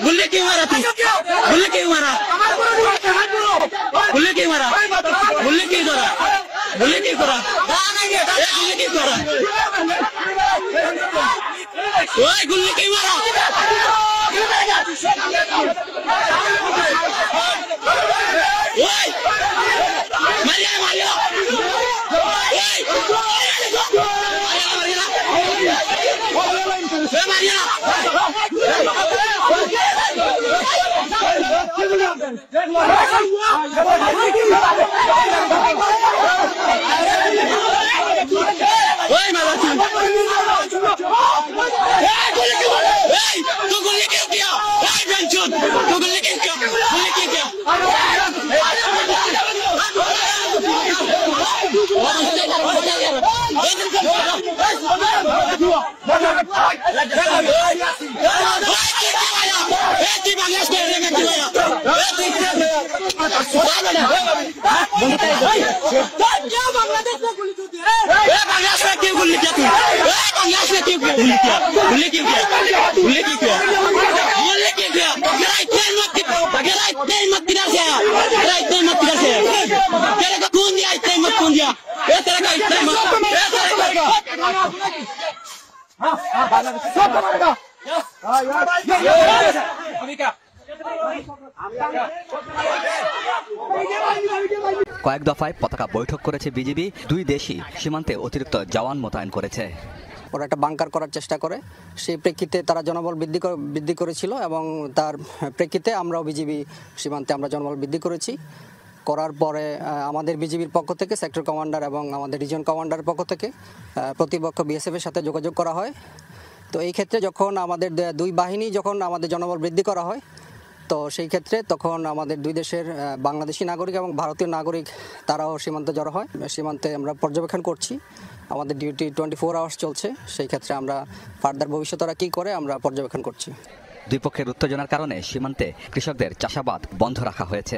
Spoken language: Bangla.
गुल्ली क्यों मारा तू? गुल्ली क्यों मारा? गुल्ली क्यों मारा? गुल्ली क्यों करा? गुल्ली क्यों करा? गुल्ली क्यों करा? ओए गुल्ली क्यों मारा? ओए मारिया मारिया কয়েক দফায় পতাকা বৈঠক করেছে বিজিবি। দুই দেশই সীমান্তে অতিরিক্ত জওয়ান মোতায়েন করেছে। ওরা একটা বাংকার করার চেষ্টা করে, সেই প্রেক্ষিতে তারা জনবল বৃদ্ধি করেছিল এবং তার প্রেক্ষিতে আমরাও বিজিবি সীমান্তে আমরা জনবল বৃদ্ধি করেছি। করার পরে আমাদের বিজিবির পক্ষ থেকে সেক্টর কমান্ডার এবং আমাদের রিজন কমান্ডারের পক্ষ থেকে প্রতিপক্ষ বিএসএফ এর সাথে যোগাযোগ করা হয়। তো এই ক্ষেত্রে যখন আমাদের দুই বাহিনী যখন আমাদের জনবল বৃদ্ধি করা হয়, তো সেই ক্ষেত্রে তখন আমাদের দুই দেশের বাংলাদেশি নাগরিক এবং ভারতীয় নাগরিক তারাও সীমান্তে জড়ো হয়। সীমান্তে আমরা পর্যবেক্ষণ করছি, আমাদের ডিউটি 24 আওয়ার্স চলছে। সেই ক্ষেত্রে আমরা ফার্দার ভবিষ্যতে ওরা কী করে আমরা পর্যবেক্ষণ করছি। দুই পক্ষের উত্তেজনার কারণে সীমান্তে কৃষকদের চাষাবাদ বন্ধ রাখা হয়েছে।